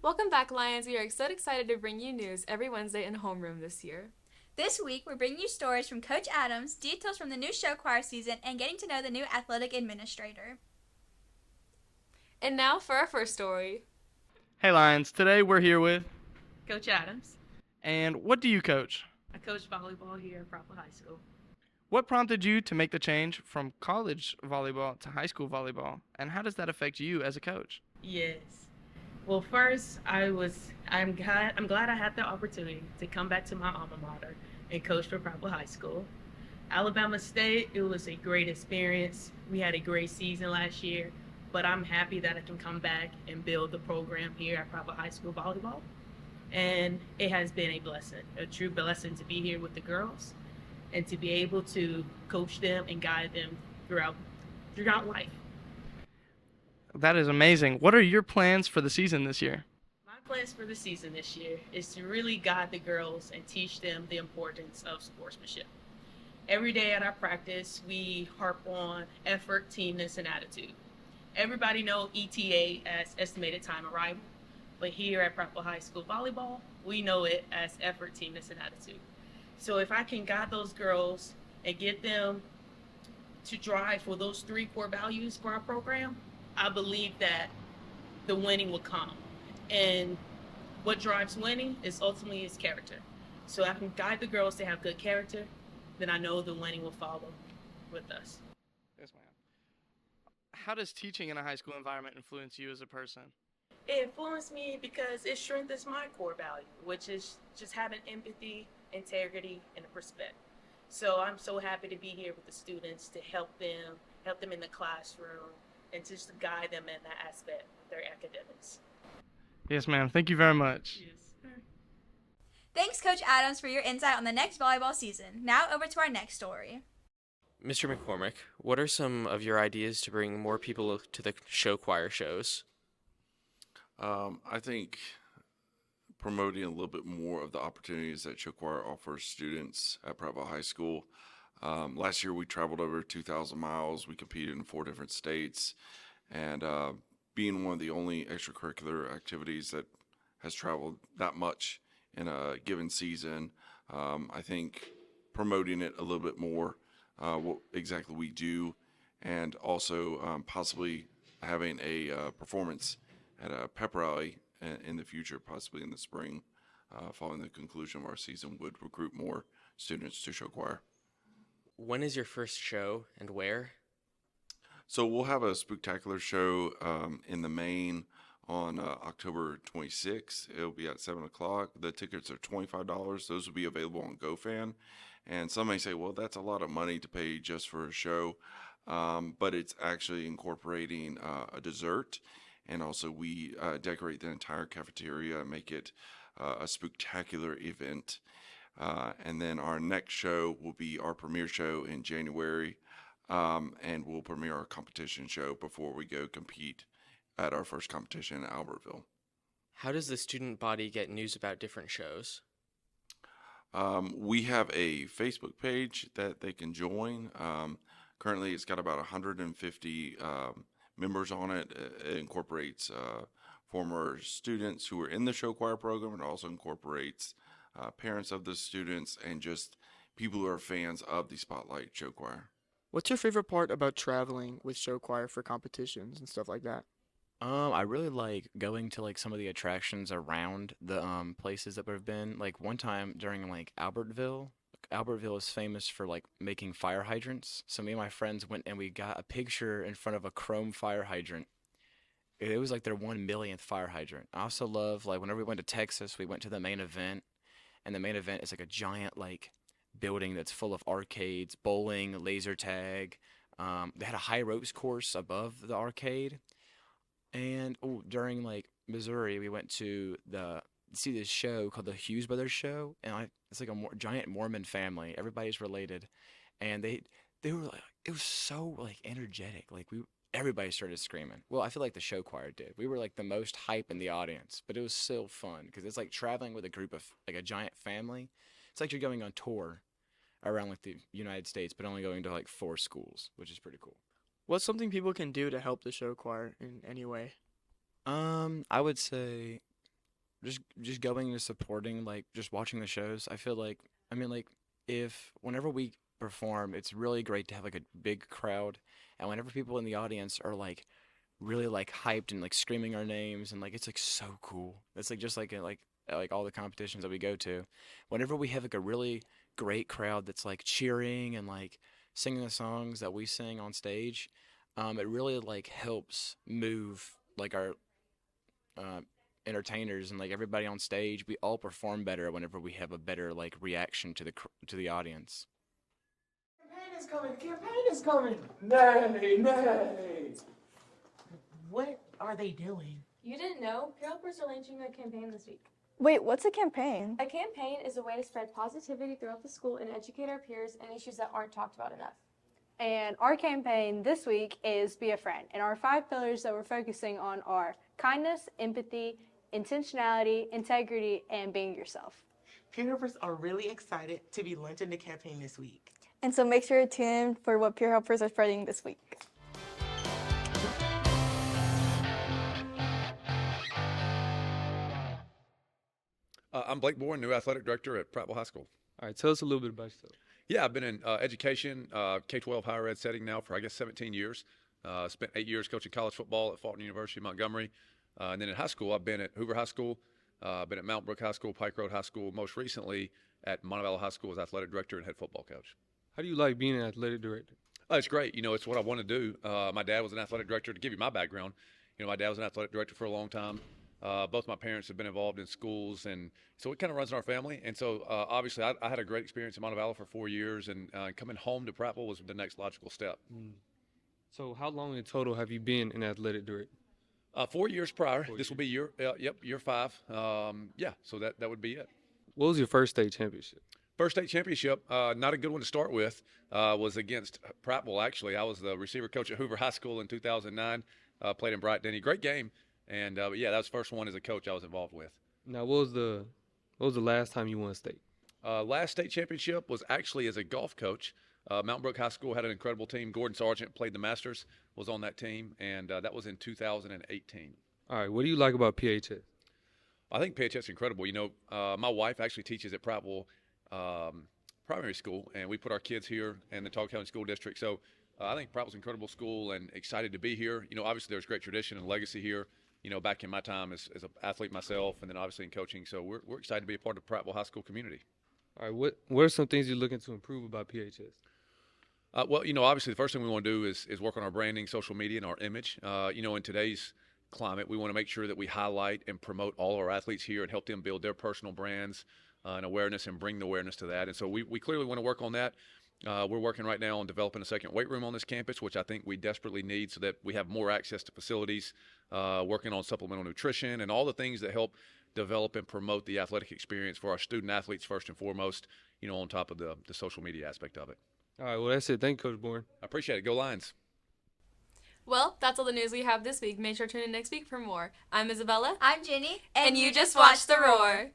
Welcome back, Lions. We are so excited to bring you news every Wednesday in homeroom this year. This week, we're bringing you stories from Coach Adams, details from the new show choir season, and getting to know the new athletic administrator. And now for our first story. Hey Lions, today we're here with Coach Adams. And what do you coach? I coach volleyball here at Proper High School. What prompted you to make the change from college volleyball to high school volleyball, and how does that affect you as a coach? Yes. Well, first, I'm glad I had the opportunity to come back to my alma mater and coach for Proper High School. Alabama State, it was a great experience. We had a great season last year, but I'm happy that I can come back and build the program here at Proper High School volleyball. And it has been a blessing, a true blessing to be here with the girls and to be able to coach them and guide them throughout life. That is amazing. What are your plans for the season this year? My plans for the season this year is to really guide the girls and teach them the importance of sportsmanship. Every day at our practice, we harp on effort, teamness, and attitude. Everybody knows ETA as estimated time arrival, but here at Proper High School volleyball, we know it as effort, teamness, and attitude. So if I can guide those girls and get them to drive for those three core values for our program, I believe that the winning will come. And what drives winning is ultimately is character. So I can guide the girls to have good character, then I know the winning will follow with us. Yes, ma'am. How does teaching in a high school environment influence you as a person? It influenced me because it strengthens my core value, which is just having empathy, integrity, and respect. So I'm so happy to be here with the students to help them in the classroom, and just to guide them in that aspect of their academics. Yes, ma'am. Thank you very much. Yes. Thanks, Coach Adams, for your insight on the next volleyball season. Now over to our next story. Mr. McCormack, what are some of your ideas to bring more people to the show choir shows? I think promoting a little bit more of the opportunities that show choir offers students at Prattville High School. Last year we traveled over 2,000 miles. We competed in 4 different states, and being one of the only extracurricular activities that has traveled that much in a given season, I think promoting it a little bit more, what exactly we do, and also possibly having a performance at a pep rally in the future, possibly in the spring, following the conclusion of our season, would recruit more students to show choir. When is your first show and where? So we'll have a spectacular show in the main on October 26th. It'll be at 7 o'clock. The tickets are $25. Those will be available on GoFan. And some may say, well, that's a lot of money to pay just for a show. But it's actually incorporating a dessert. And also we decorate the entire cafeteria and make it a spectacular event. And then our next show will be our premiere show in January, and we'll premiere our competition show before we go compete at our first competition in Albertville. How does the student body get news about different shows? We have a Facebook page that they can join. Currently, it's got about 150 members on it. It incorporates former students who are in the show choir program, and also incorporates parents of the students and just people who are fans of the Spotlight Show Choir. What's your favorite part about traveling with show choir for competitions and stuff like that? I really like going to like some of the attractions around the places that we've been. Like one time during like Albertville. Albertville is famous for like making fire hydrants. So me and my friends went and we got a picture in front of a chrome fire hydrant. It was like their 1 millionth fire hydrant. I also love like whenever we went to Texas, we went to the main event, and the main event is like a giant like building that's full of arcades, bowling, laser tag. They had a high ropes course above the arcade. And during like Missouri, we went to the see this show called the Hughes Brothers Show, and it's like a giant Mormon family. Everybody's related, and they were like, it was so like energetic. Like everybody started screaming. Well, I feel like the show choir did. We were like the most hype in the audience, but it was still fun because it's like traveling with a group of like a giant family. It's like you're going on tour around like the United States, but only going to like 4 schools, which is pretty cool. What's something people can do to help the show choir in any way? I would say just going and supporting, like just watching the shows. I feel like, I mean, like if whenever we perform, it's really great to have like a big crowd, and whenever people in the audience are like really like hyped and like screaming our names, and like it's like so cool. It's like just like like all the competitions that we go to, whenever we have like a really great crowd that's like cheering and like singing the songs that we sing on stage, it really like helps move like our entertainers and like everybody on stage. We all perform better whenever we have a better like reaction to the audience. Campaign is coming! Campaign is coming! Nay, nay! What are they doing? You didn't know? Peer helpers are launching a campaign this week. Wait, what's a campaign? A campaign is a way to spread positivity throughout the school and educate our peers on issues that aren't talked about enough. And our campaign this week is Be a Friend. And our 5 pillars that we're focusing on are kindness, empathy, intentionality, integrity, and being yourself. Peer helpers are really excited to be launching the campaign this week. And so make sure to tune in for what peer helpers are spreading this week. I'm Blake Bourne, new athletic director at Prattville High School. All right, tell us a little bit about yourself. Yeah, I've been in education, K-12 higher ed setting now for, I guess, 17 years. Spent 8 years coaching college football at Fulton University, Montgomery. And then in high school, I've been at Hoover High School, been at Mount Brook High School, Pike Road High School, most recently at Montevallo High School as athletic director and head football coach. How do you like being an athletic director? It's great. You know, it's what I want to do. My dad was an athletic director. To give you my background, you know, my dad was an athletic director for a long time. Both my parents have been involved in schools, and so it kind of runs in our family. And so obviously I had a great experience in Montevallo for 4 years, and coming home to Prattville was the next logical step. So how long in total have you been an athletic director? 4 years prior. This will be year 5. Yeah, so that would be it. What was your first state championship? First state championship, not a good one to start with, was against Prattville, actually. I was the receiver coach at Hoover High School in 2009, played in Bright Denny. Great game. And, yeah, that was the first one as a coach I was involved with. Now, what was the last time you won state? Last state championship was actually as a golf coach. Mount Brook High School had an incredible team. Gordon Sargent played the Masters, was on that team, and that was in 2018. All right, what do you like about PHS? I think PHS is incredible. You know, my wife actually teaches at Prattville Primary School, and we put our kids here in the Talk County School District. So I think Prattville's an incredible school and excited to be here. You know, obviously there's great tradition and legacy here. You know, back in my time as an athlete myself, and then obviously in coaching. So we're excited to be a part of the Prattville High School community. All right, what are some things you're looking to improve about PHS? Well, you know, obviously the first thing we want to do is work on our branding, social media, and our image. You know, in today's climate, we want to make sure that we highlight and promote all our athletes here and help them build their personal brands and awareness and bring the awareness to that. And so we clearly want to work on that. We're working right now on developing a second weight room on this campus, which I think we desperately need so that we have more access to facilities, working on supplemental nutrition and all the things that help develop and promote the athletic experience for our student athletes first and foremost, you know, on top of the social media aspect of it. All right, well, that's it. Thank you, Coach Bourne. I appreciate it. Go Lions. Well, that's all the news we have this week. Make sure to tune in next week for more. I'm Isabella. I'm Jenny. And you just watched The Roar.